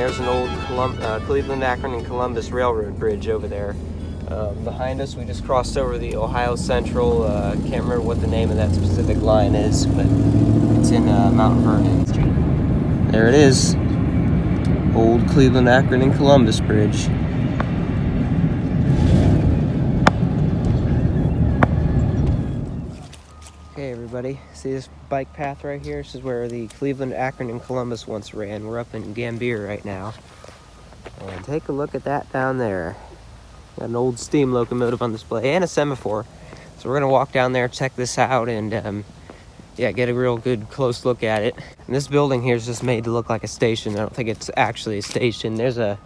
there's an old Cleveland, Akron, and Columbus Railroad bridge over there. Behind us, we just crossed over the Ohio Central. Can't remember what the name of that specific line is, but it's in Mount Vernon. There it is. Old Cleveland, Akron, and Columbus Bridge. Okay, everybody, see this bike path right here? This is where the Cleveland, Akron, and Columbus once ran. We're up in Gambier right now. And take a look at that down there. Got an old steam locomotive on display and a semaphore. So we're gonna walk down there, check this out, and yeah, get a real good close look at it. And this building here is just made to look like a station. I don't think it's actually a station. There's a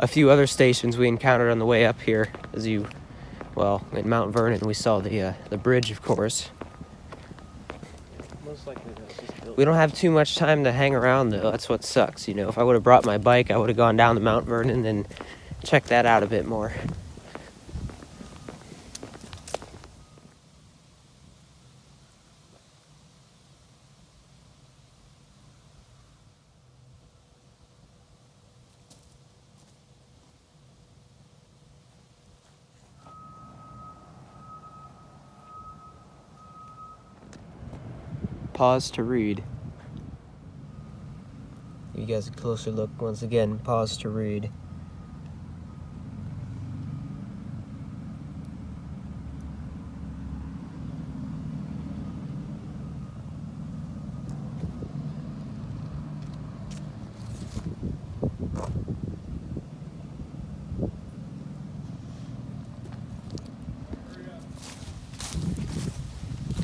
few other stations we encountered on the way up here. Well, in Mount Vernon, we saw the bridge, of course. Most likely that's just built. We don't have too much time to hang around, though. That's what sucks, you know. If I would have brought my bike, I would have gone down to Mount Vernon and checked that out a bit more. Pause to read. Give you guys a closer look once again. Pause to read.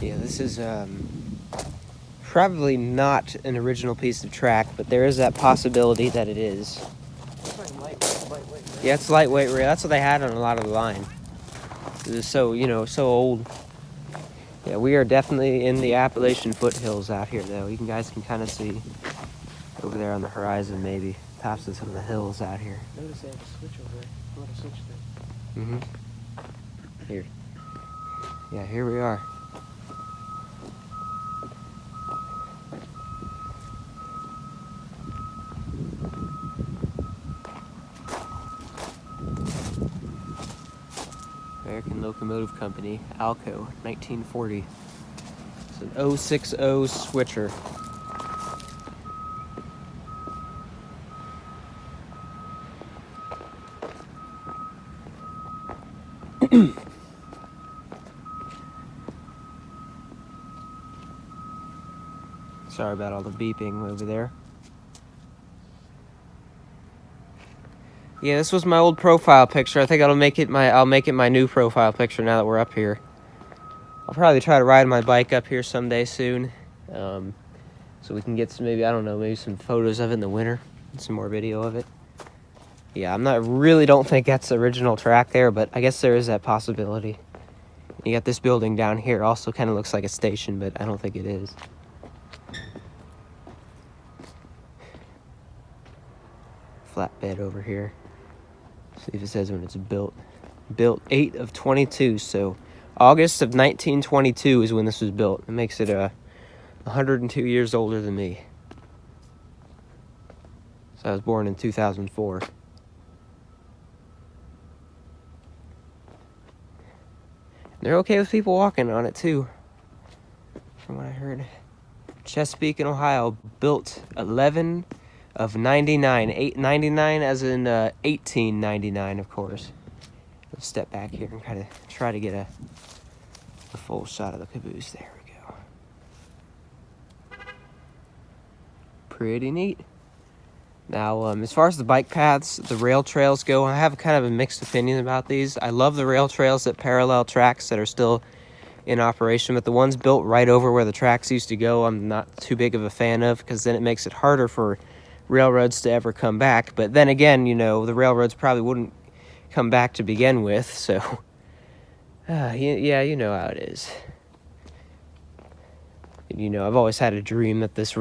Yeah, this is probably not an original piece of track, but there is that possibility that it is. It's like lightweight rail. Yeah, it's lightweight rail. That's what they had on a lot of the line. It was so, so old. Yeah, we are definitely in the Appalachian foothills out here, though. You guys can kind of see over there on the horizon, maybe tops of some of the hills out here. Notice they have a switch over there. What a switch there. Here. Yeah, here we are. American Locomotive Company, Alco, 1940. It's an 060 switcher. Sorry about all the beeping over there. Yeah, this was my old profile picture. I think I'll make it my new profile picture now that we're up here. I'll probably try to ride my bike up here someday soon, so we can get some, maybe some photos of it in the winter, and some more video of it. Yeah, don't think that's the original track there, but I guess there is that possibility. You got this building down here, also kind of looks like a station, but I don't think it is. Flatbed over here. See if it says when it's built. Built 8 of 22, so August of 1922 is when this was built. It makes it 102 years older than me. So I was born in 2004. And they're okay with people walking on it too, from what I heard. Chesapeake in Ohio, built 11 of 99, 899 as in 1899, of course. Let's step back here and kind of try to get a full shot of the caboose. There we go. Pretty neat. Now, as far as the bike paths, the rail trails go, I have kind of a mixed opinion about these. I love the rail trails that parallel tracks that are still in operation, but the ones built right over where the tracks used to go, I'm not too big of a fan of, because then it makes it harder for railroads to ever come back. But then again, the railroads probably wouldn't come back to begin with, so yeah, you know how it is. I've always had a dream that this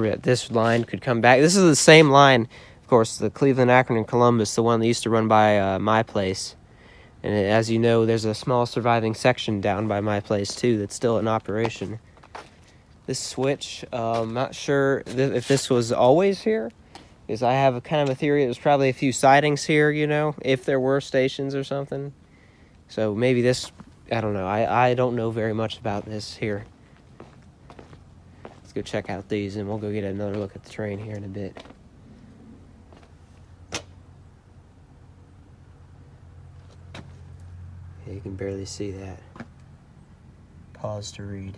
line could come back. This is the same line, of course, the Cleveland, Akron, and Columbus, the one that used to run by my place. And as you know, there's a small surviving section down by my place too that's still in operation. This switch, I'm not sure if this was always here. Because I have a kind of a theory there's probably a few sidings here, you know, if there were stations or something. So maybe this, I don't know. I don't know very much about this here. Let's go check out these, and we'll go get another look at the train here in a bit. Yeah, you can barely see that. Pause to read.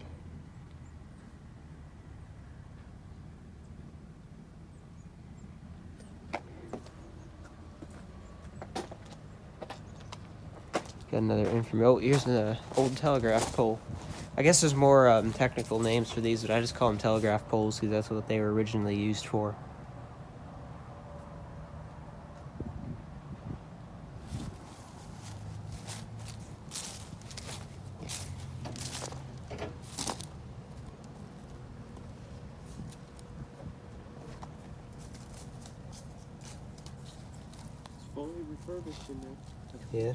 Got another information. Oh, here's an old telegraph pole. I guess there's more technical names for these, but I just call them telegraph poles because that's what they were originally used for. It's fully refurbished in there. Yeah.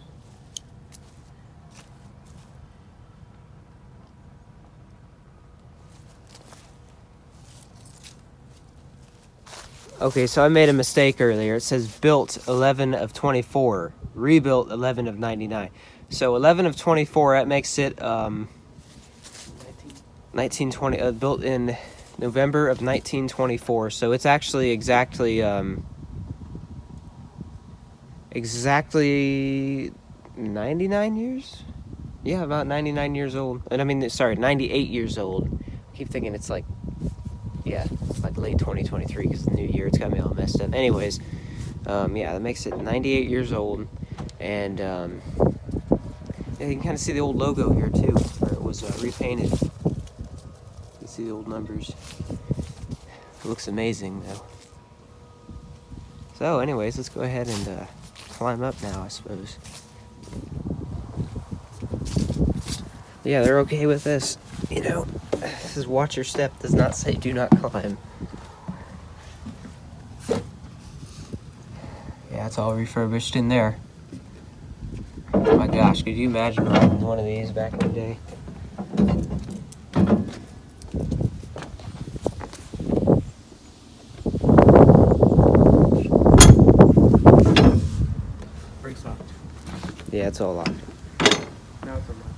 Okay, so I made a mistake earlier. It says built 11 of 24, rebuilt 11 of 99. So 11 of 24, that makes it 1920, built in November of 1924. So it's actually exactly 99 years? Yeah, about 99 years old. And I mean, sorry, 98 years old. I keep thinking it's like, yeah, like late 2023 because the new year, it's got me all messed up. Anyways, yeah, that makes it 98 years old. And yeah, you can kind of see the old logo here too, where it was repainted. You can see the old numbers. It looks amazing though. So anyways, let's go ahead and climb up now, I suppose. Yeah, they're okay with this. You know, this is watch your step, does not say do not climb. Yeah, it's all refurbished in there. Oh my gosh, could you imagine riding one of these back in the day? Brakes locked. Yeah, it's all locked. Now it's unlocked.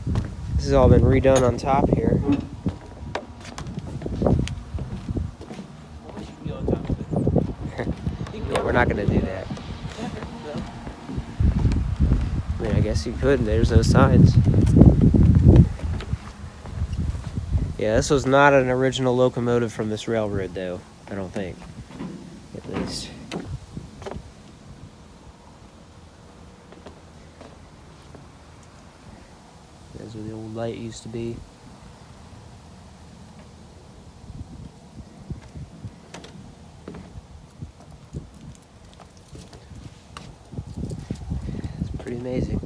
This has all been redone on top here. I wish you could be on top of it. Yeah, we're not gonna do that. I mean, I guess you could. There's no signs. Yeah, this was not an original locomotive from this railroad, though. I don't think, at least. That's where the old light used to be. It's pretty amazing.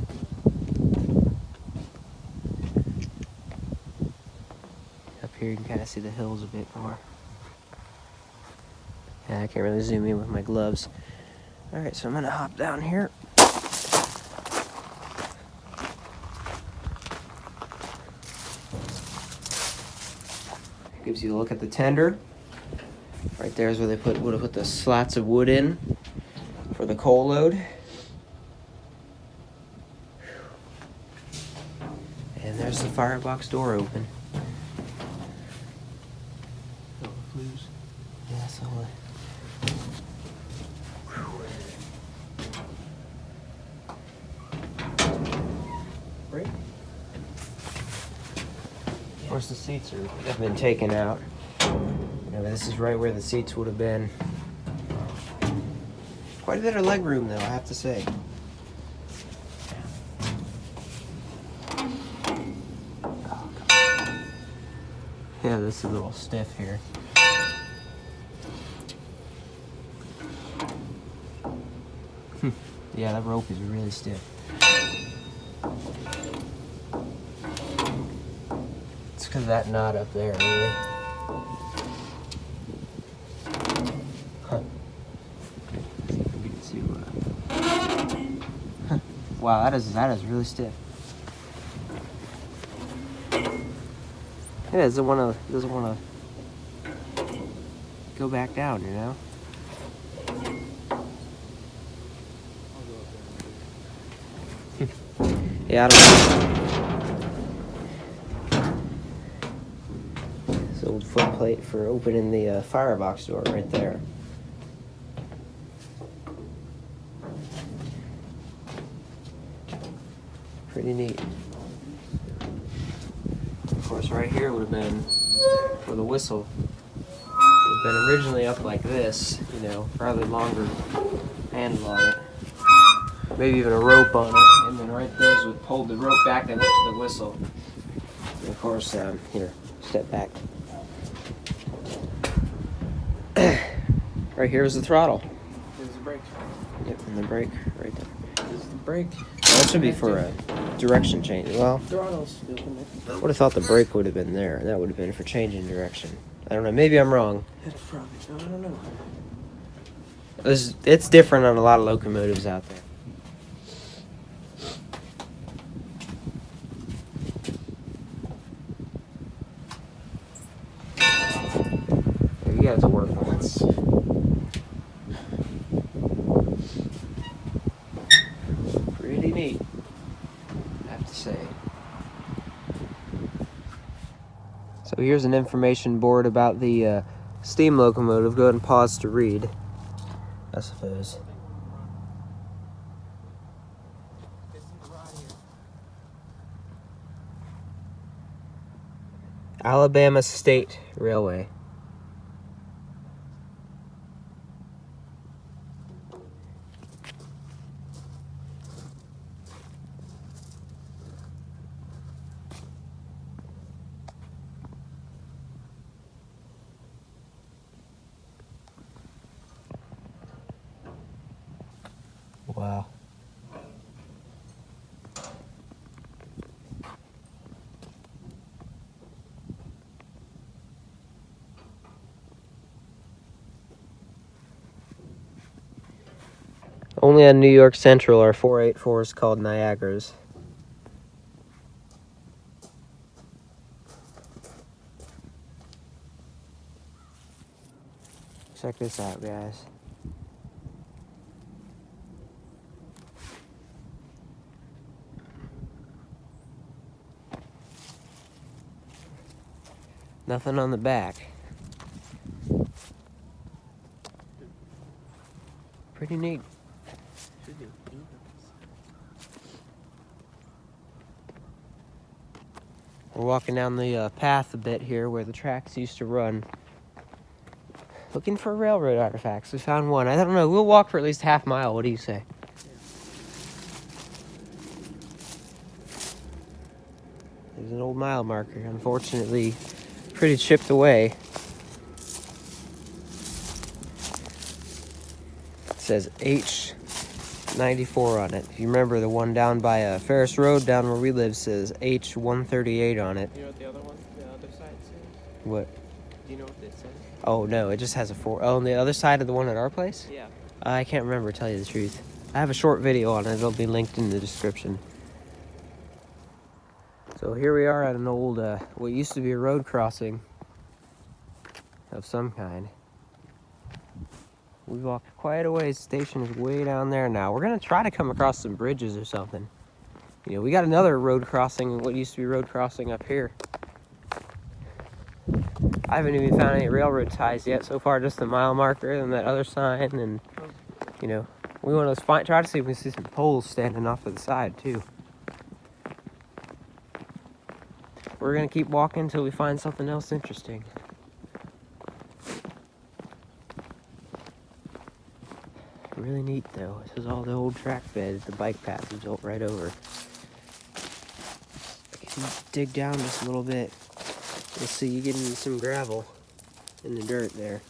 Up here you can kind of see the hills a bit more. Yeah, I can't really zoom in with my gloves. Alright, so I'm gonna hop down here. Gives you a look at the tender. Right there is where they would have put the slats of wood in for the coal load. And there's the firebox door open. Oh, flues. Yeah, that's all it. Brake? Of course, the seats have been taken out. You know, this is right where the seats would have been. Quite a bit of leg room, though, I have to say. Yeah, this is a little stiff here. Yeah, that rope is really stiff. It's because of that knot up there, really. Huh. See if we can see what. Wow, that is really stiff. It doesn't want to go back down, you know. Yeah, I don't know. This old footplate for opening the firebox door right there. Pretty neat. Of course, right here would have been where the whistle would have been originally up like this, you know, probably longer handle on it. Maybe even a rope on it, and then right there's what pulled the rope back that went to the whistle. And of course, here, step back. Right here is the throttle. There's the brake. Yep, and the brake right there. This is the brake. That should be for a direction change. Well, Throttle's open there. I would have thought the brake would have been there. That would have been for changing direction. I don't know. Maybe I'm wrong. That's probably. I don't know. It's different on a lot of locomotives out there. You got to work once. Pretty neat, I have to say. So here's an information board about the steam locomotive. Go ahead and pause to read, I suppose. Alabama State Railway. Wow. Only on New York Central are 484s called Niagaras. Check this out, guys. Nothing on the back. Pretty neat. Should be. We're walking down the path a bit here where the tracks used to run. Looking for railroad artifacts. We found one. I don't know. We'll walk for at least half mile. What do you say? There's an old mile marker. Unfortunately, pretty chipped away. It says H94 on it. If you remember, the one down by Ferris Road, down where we live, says H138 on it. You know what the other one, the other side says? What? Do you know what it says? Oh, no, it just has a 4. Oh, on the other side of the one at our place? Yeah. I can't remember, to tell you the truth. I have a short video on it. It'll be linked in the description. So here we are at an old, what used to be a road crossing of some kind. We walked quite a ways. The station is way down there now. We're going to try to come across some bridges or something. You know, we got another road crossing, what used to be road crossing up here. I haven't even found any railroad ties yet. So far, just the mile marker and that other sign. And, you know, we want to try to see if we can see some poles standing off to the side, too. We're going to keep walking until we find something else interesting. Really neat, though. This is all the old track bed. The bike path is built right over. If you dig down just a little bit, you'll see you get into some gravel in the dirt there.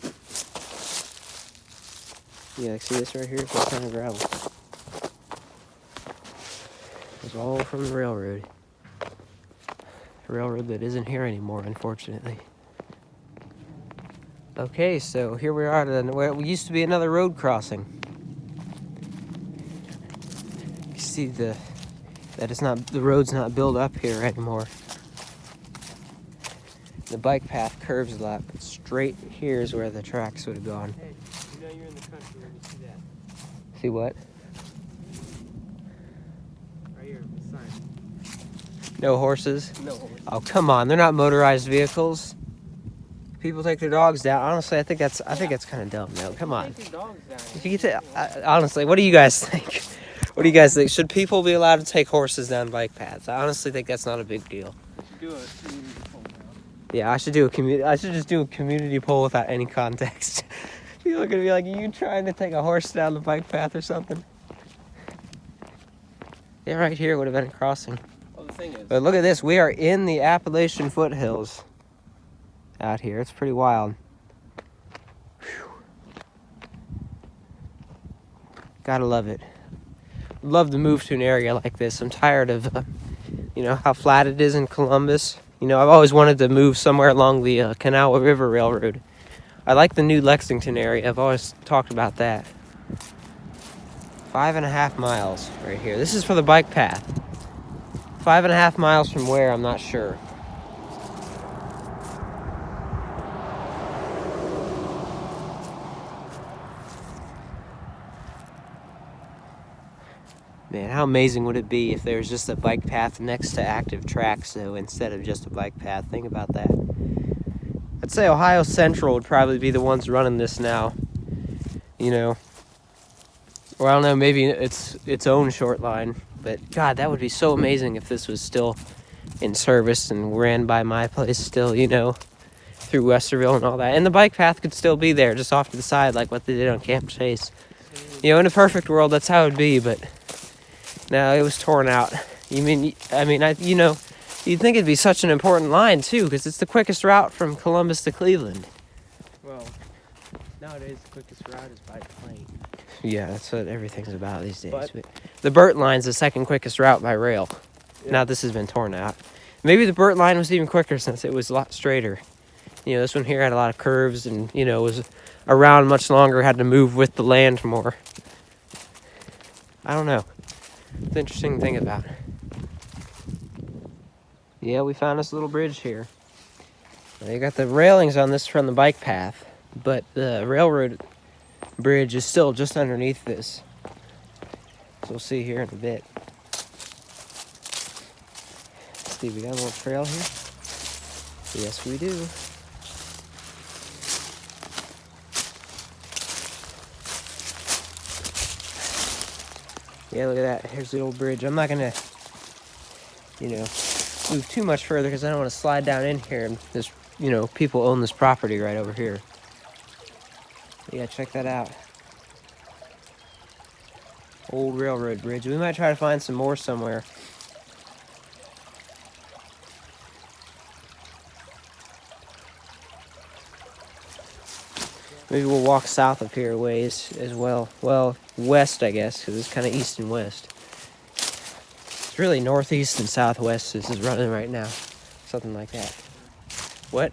Yeah, see this right here? It's all kind of gravel. It's all from the railroad. A railroad that isn't here anymore, unfortunately. Okay, so here we are at what used to be another road crossing. You see that the road's not built up here anymore. The bike path curves a lot, but straight here is where the tracks would have gone. Hey, you know you're in the country when you see that. See what? Right No horses? No horses. Oh, come on. They're not motorized vehicles. People take their dogs down. Honestly, I think that's kind of dumb. No, come on. Take your dogs down. If you could honestly, what do you guys think? What do you guys think? Should people be allowed to take horses down bike paths? I honestly think that's not a big deal. Do a community poll now. Yeah, I should do a community. I should just do a community poll without any context. People are gonna be like, "Are you trying to take a horse down the bike path or something?" Yeah, right here would have been a crossing. Well, the thing is, But look at this. We are in the Appalachian foothills out here. It's pretty wild. Whew. Gotta love it. Love to move to an area like this. I'm tired of, how flat it is in Columbus. I've always wanted to move somewhere along the Canal River Railroad. I like the new Lexington area. I've always talked about that. 5.5 miles right here. This is for the bike path. 5.5 miles from where, I'm not sure. Man, how amazing would it be if there was just a bike path next to active tracks, though, instead of just a bike path? Think about that. I'd say Ohio Central would probably be the ones running this now. Or I don't know, maybe it's its own short line. But, God, that would be so amazing if this was still in service and ran by my place still, through Westerville and all that. And the bike path could still be there, just off to the side, like what they did on Camp Chase. In a perfect world, that's how it would be, but no, it was torn out. You'd think it'd be such an important line, too, because it's the quickest route from Columbus to Cleveland. well, nowadays the quickest route is by plane. Yeah, that's what everything's about these days. But the Burt line's the second quickest route by rail. Yeah. Now this has been torn out. Maybe the Burt line was even quicker since it was a lot straighter. This one here had a lot of curves and, was around much longer, had to move with the land more. I don't know. It's an interesting thing about it. Yeah, we found this little bridge here. You got the railings on this from the bike path, but the railroad bridge is still just underneath this. So we'll see here in a bit. Let's see, we got a little trail here. Yes, we do. Yeah, look at that. Here's the old bridge. I'm not gonna, move too much further because I don't want to slide down in here and this, people own this property right over here. Yeah, check that out. Old railroad bridge. We might try to find some more somewhere. Maybe we'll walk south of here a ways as well. Well, west, I guess, because it's kind of east and west. It's really northeast and southwest this is running right now. Something like that. What?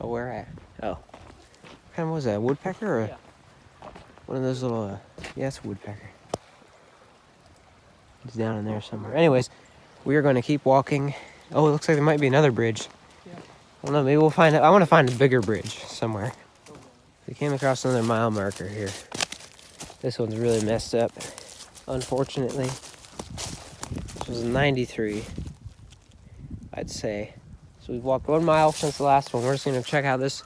Oh, where at? Oh. What kind of was that? A woodpecker or one of those little, yeah, it's a woodpecker. It's down in there somewhere. Anyways, we are going to keep walking. Oh, it looks like there might be another bridge. I don't know, maybe we'll find it. I want to find a bigger bridge somewhere. We came across another mile marker here. This one's really messed up, unfortunately. This was 93, I'd say. So we've walked 1 mile since the last one. We're just going to check out this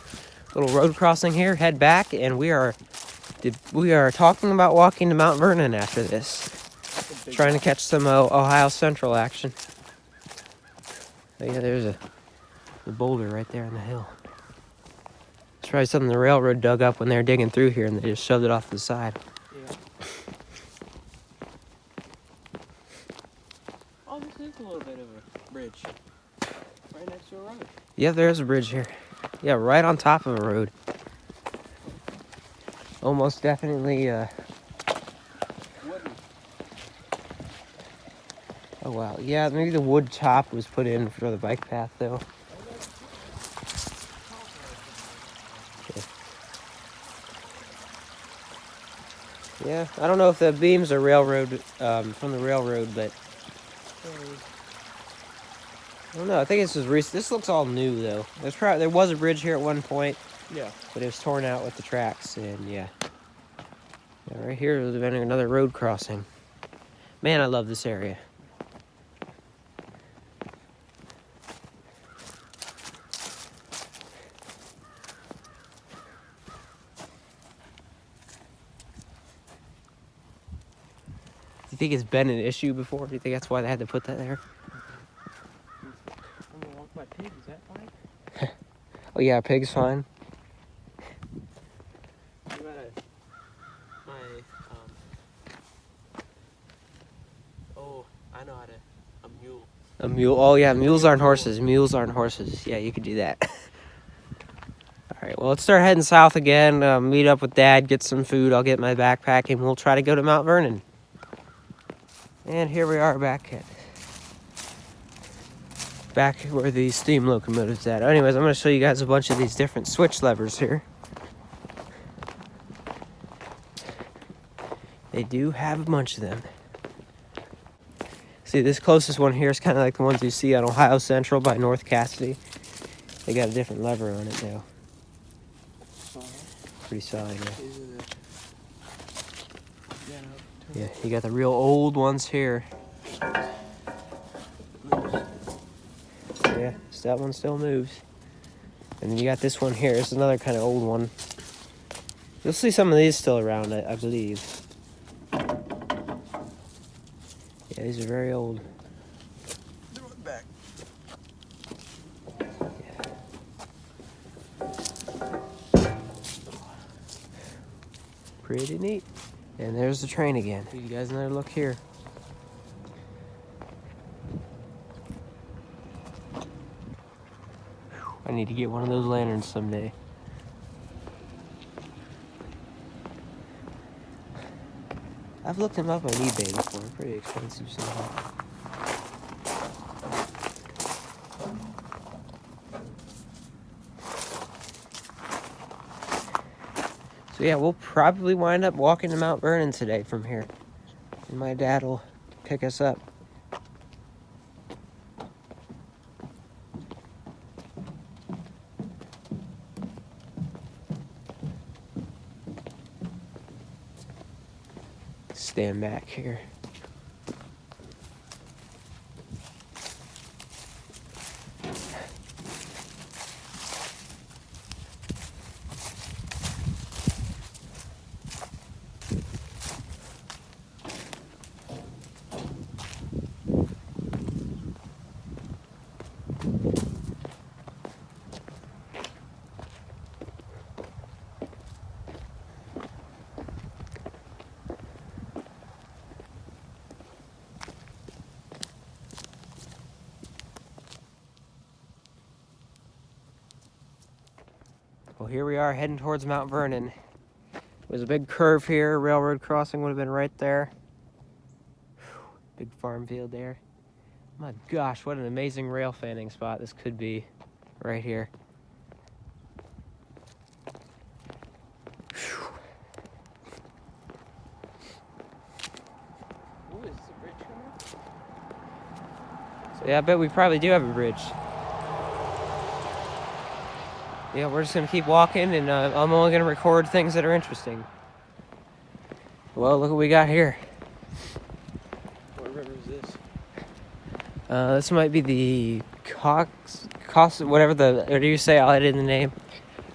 little road crossing here, head back, and we are talking about walking to Mount Vernon after this. Trying to catch some Ohio Central action. Oh, yeah, there's the boulder right there on the hill. It's probably something the railroad dug up when they were digging through here and they just shoved it off to the side. Yeah. Oh, this is a little bit of a bridge. Right next to a road. Yeah, there is a bridge here. Yeah, right on top of a road. Almost definitely, Wooden. Oh, wow. Yeah, maybe the wood top was put in for the bike path, though. Yeah, I don't know if the beams are railroad, from the railroad, but I don't know. I think this is recent. This looks all new, though. There was a bridge here at one point. Yeah. But it was torn out with the tracks, and yeah. Right here would have been another road crossing. Man, I love this area. you think it's been an issue before? Do you think that's why they had to put that there? I'm gonna walk my pig. Is that fine? Oh yeah, pig's fine. What about oh, I know how to. A mule. A mule. Oh yeah, mules aren't horses. Mules aren't horses. Yeah, you could do that. All right, well, let's start heading south again. Meet up with Dad, get some food. I'll get my backpack, and we'll try to go to Mount Vernon. And here we are back where the steam locomotive's at. Anyways, I'm going to show you guys a bunch of these different switch levers here. They do have a bunch of them. See, this closest one here is kind of like the ones you see on Ohio Central by North Cassidy. They got a different lever on it though. Pretty solid, yeah. Yeah, you got the real old ones here. Yeah, so that one still moves. And then you got this one here. This is another kind of old one. You'll see some of these still around, I believe. Yeah, these are very old. Back. Pretty neat. And there's the train again. Give you guys another look here. I need to get one of those lanterns someday. I've looked them up on eBay before. They're pretty expensive somehow. So yeah, we'll probably wind up walking to Mount Vernon today from here. And my dad will pick us up. Stand back here. Well, here we are heading towards Mount Vernon. There's a big curve here. Railroad crossing would have been right there. Big farm field there. My gosh, what an amazing rail fanning spot this could be right here. Ooh, is this a bridge coming? So yeah, I bet we probably do have a bridge. Yeah, we're just gonna keep walking, and I'm only gonna record things that are interesting. Well, look what we got here. What river is this? This might be the whatever or do you say? I'll edit in the name.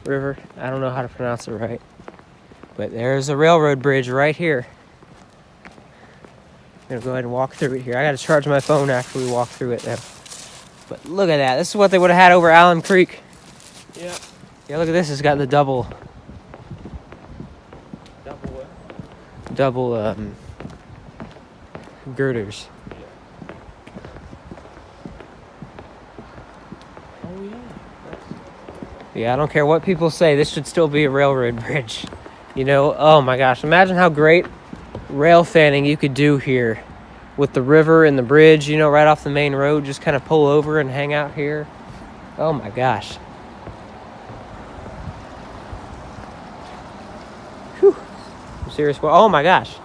River. I don't know how to pronounce it right. But there's a railroad bridge right here. I'm gonna go ahead and walk through it here. I gotta charge my phone after we walk through it now. But look at that. This is what they would have had over Allen Creek. Yeah. Yeah, look at this. It's got the double girders. Oh yeah. Yeah, I don't care what people say. This should still be a railroad bridge. You know, oh my gosh. Imagine how great rail fanning you could do here with the river and the bridge, you know, right off the main road. Just kind of pull over and hang out here. Oh my gosh. Whew. I'm serious. Oh my gosh.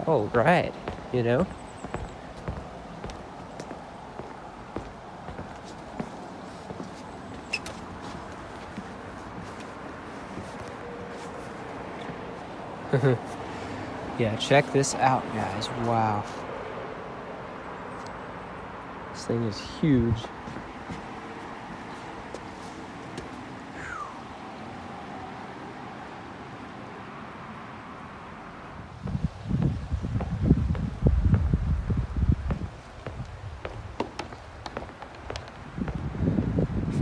Oh, right. You know? Yeah, check this out, guys. Wow. This thing is huge.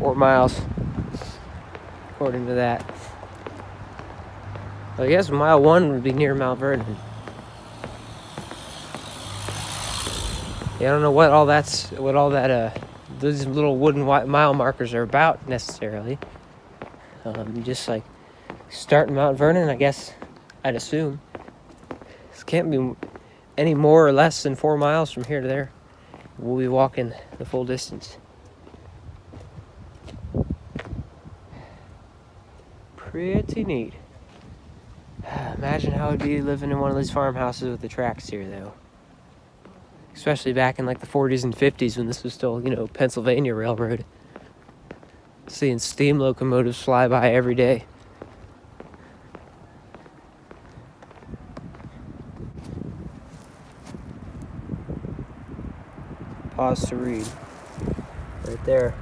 4 miles, according to that. I guess mile 1 would be near Mount Vernon. Yeah, I don't know what all that those little wooden mile markers are about necessarily. Just like starting Mount Vernon, I guess. I'd assume this can't be any more or less than 4 miles from here to there. We'll be walking the full distance. Pretty neat. Imagine how it'd be living in one of these farmhouses with the tracks here, though. Especially back in like the 40s and 50s when this was still, Pennsylvania Railroad. Seeing steam locomotives fly by every day. Pause to read. Right there.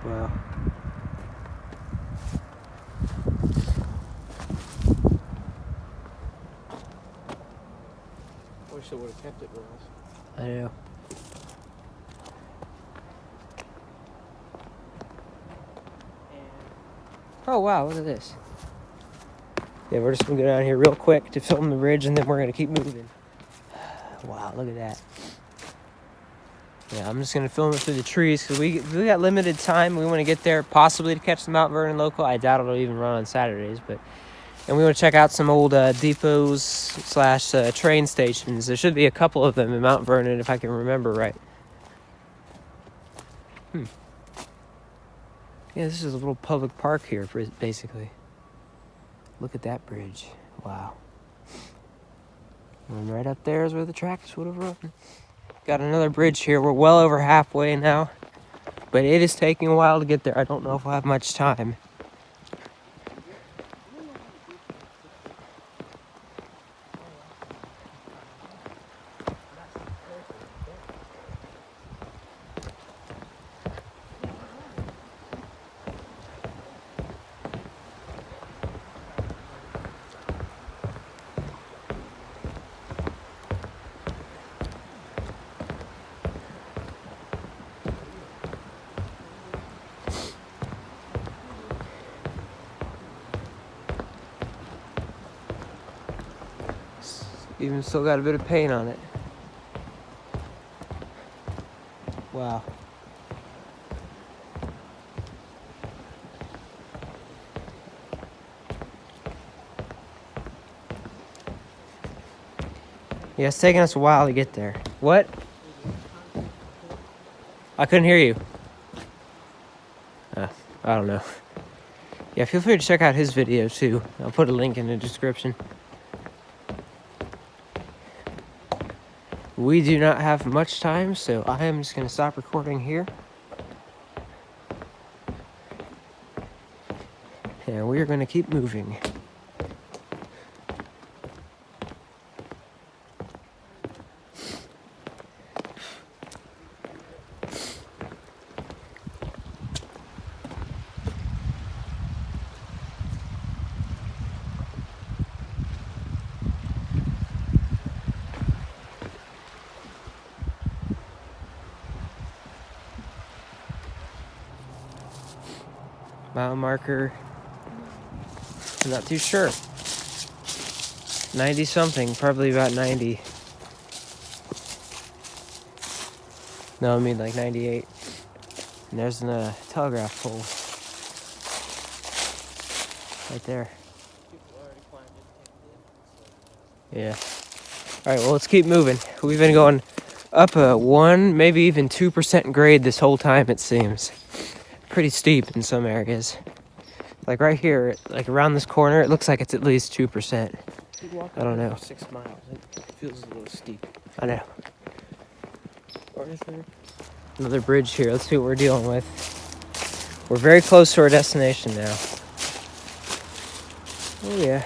Wow. Wish I would have kept it with us. I know. Oh wow, look at this. Yeah, we're just gonna go down here real quick to film the bridge and then we're gonna keep moving. Wow, look at that. Yeah, I'm just gonna film it through the trees because we got limited time. We want to get there possibly to catch the Mount Vernon local. I doubt it'll even run on Saturdays, and we want to check out some old depots / train stations. There should be a couple of them in Mount Vernon if I can remember right. Yeah, this is a little public park here, basically. Look at that bridge. Wow. And right up there is where the tracks would have run. Got another bridge here. We're well over halfway now, but it is taking a while to get there. I don't know if we'll have much time. Even still got a bit of paint on it. Wow. Yeah, it's taking us a while to get there. What? I couldn't hear you. I don't know. Yeah, feel free to check out his video too. I'll put a link in the description. We do not have much time, so I am just going to stop recording here. And we are going to keep moving. Mile marker, I'm not too sure. 90 something, probably about 90. No, I mean like 98. And there's a telegraph pole right there. Yeah. All right, well, let's keep moving. We've been going up a 1, maybe even 2% grade this whole time, it seems. Pretty steep in some areas. Like right here, like around this corner, it looks like it's at least 2%. I don't know. 6 miles. It feels a little steep. I know. Arthur. Another bridge here. Let's see what we're dealing with. We're very close to our destination now. Oh yeah.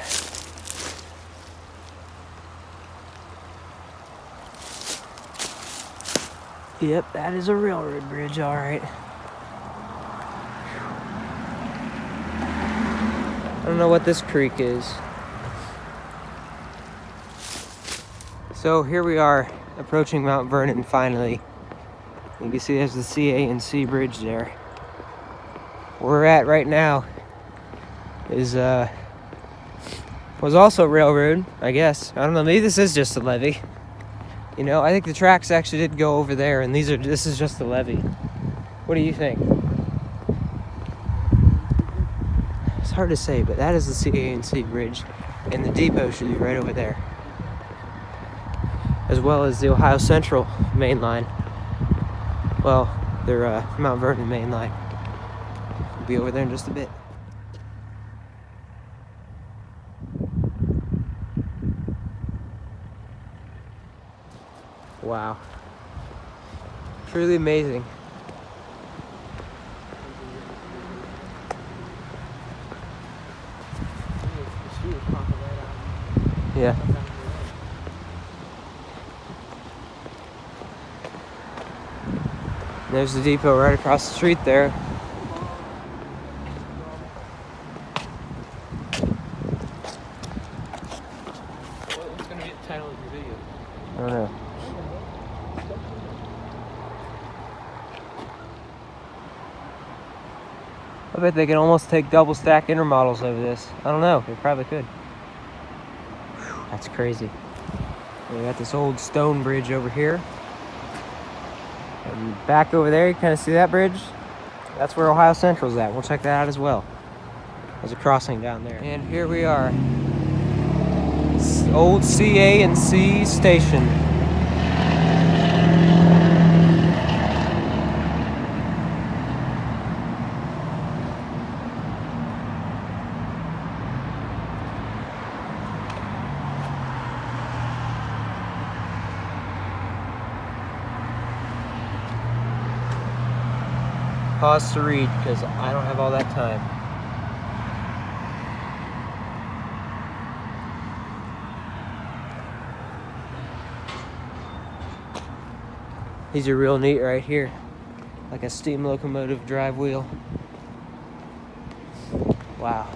Yep, that is a railroad bridge, all right. I don't know what this creek is. So here we are approaching Mount Vernon finally. You can see there's the CA&C bridge there. Where we're at right now is was also railroad, I guess. I don't know, maybe this is just a levee. You know, I think the tracks actually did go over there, and this is just the levee. What do you think? It's hard to say, but that is the CA&C bridge, and the depot should be right over there, as well as the Ohio Central main line. Well, their Mount Vernon main line. We'll be over there in just a bit. Wow. Truly amazing. Yeah. There's the depot right across the street there. What's going to be the title of your video? I don't know. I bet they can almost take double stack intermodals over this. I don't know. They probably could. Whew, that's crazy. We got this old stone bridge over here. And back over there, you kind of see that bridge? That's where Ohio Central's at. We'll check that out as well. There's a crossing down there. And here we are. Old CA&C station. Pause to read because I don't have all that time. These are real neat right here. Like a steam locomotive drive wheel. Wow.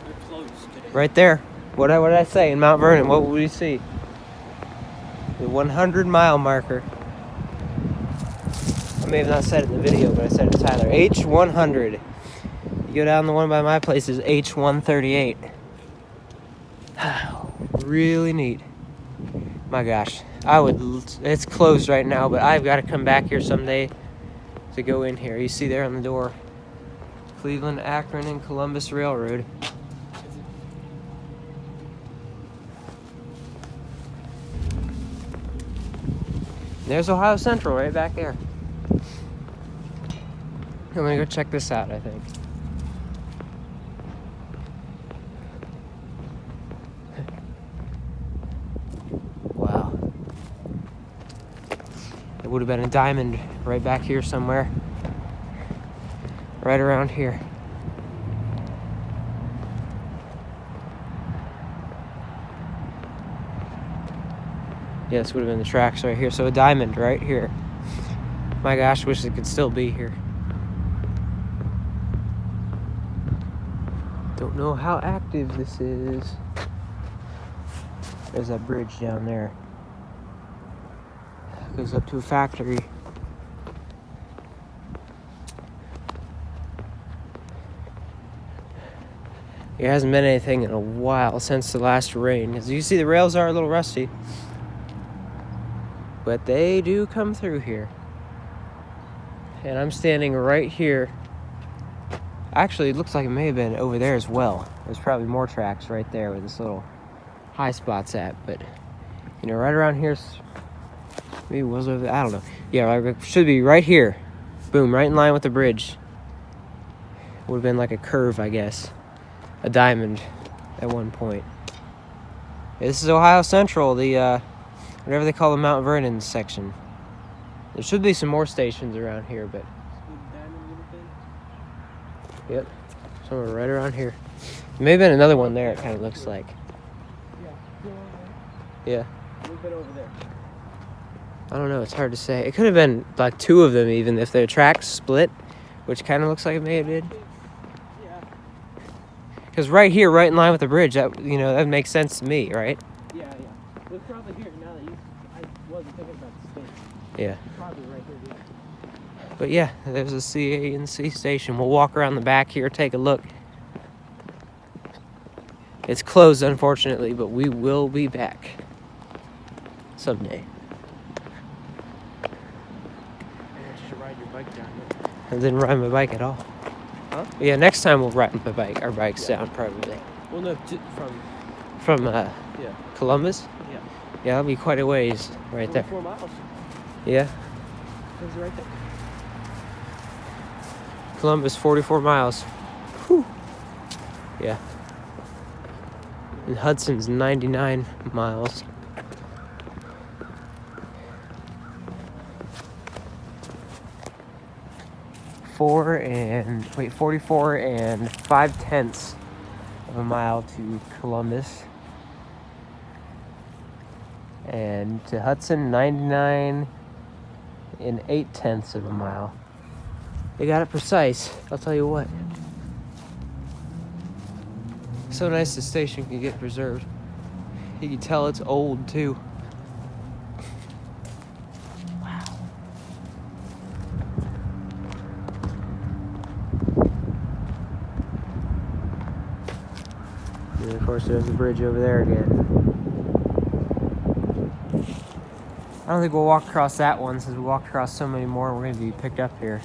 They're closed today. Right there. What did I say in Mount Vernon? What would we see? The 100-mile marker. I may have not said it in the video, but I said it to Tyler. H100. You go down the one by my place is H138. Really neat. My gosh. It's closed right now, but I've got to come back here someday to go in here. You see there on the door. Cleveland, Akron, and Columbus Railroad. There's Ohio Central right back there. I'm gonna go check this out, I think. Wow. It would have been a diamond right back here somewhere. Right around here. Yeah, this would have been the tracks right here. So a diamond right here. My gosh, wish it could still be here. Don't know how active this is. There's that bridge down there. Goes up to a factory. There hasn't been anything in a while since the last rain. As you see, the rails are a little rusty. But they do come through here. And I'm standing right here. Actually, it looks like it may have been over there as well. There's probably more tracks right there where this little high spot's at. But, you know, right around here, maybe it was over there, I don't know. Yeah, it should be right here. Boom, right in line with the bridge. Would have been like a curve, I guess. A diamond at one point. This is Ohio Central, the, whatever they call the Mount Vernon section. There should be some more stations around here, but... Yep, somewhere right around here. Maybe been another one there, it kind of looks like. Yeah. A little bit over there. I don't know, it's hard to say. It could have been like two of them even if their tracks split, which kind of looks like it may have did. Yeah. Because right here, right in line with the bridge, that, you know, that makes sense to me, right? Yeah. We're probably here now that wasn't thinking about the station. Yeah. Probably right here. Yeah. But yeah, there's a CA&C station. We'll walk around the back here, take a look. It's closed, unfortunately, but we will be back someday. You should ride your bike down here. I didn't ride my bike at all. Huh? Yeah, next time we'll ride our bikes down, probably. Well, no, From yeah. Columbus? Yeah. Yeah, that'll be quite a ways right there. 4 miles. Yeah, It's right there. Columbus, 44 miles. Whew. Yeah. And Hudson's 99 miles. Forty-four and 5/10 of a mile to Columbus. And to Hudson, 99 and 8/10 of a mile. They got it precise, I'll tell you what. So nice the station can get preserved. You can tell it's old too. Wow. And of course there's the bridge over there again. I don't think we'll walk across that one since we walked across so many more. We're going to be picked up here.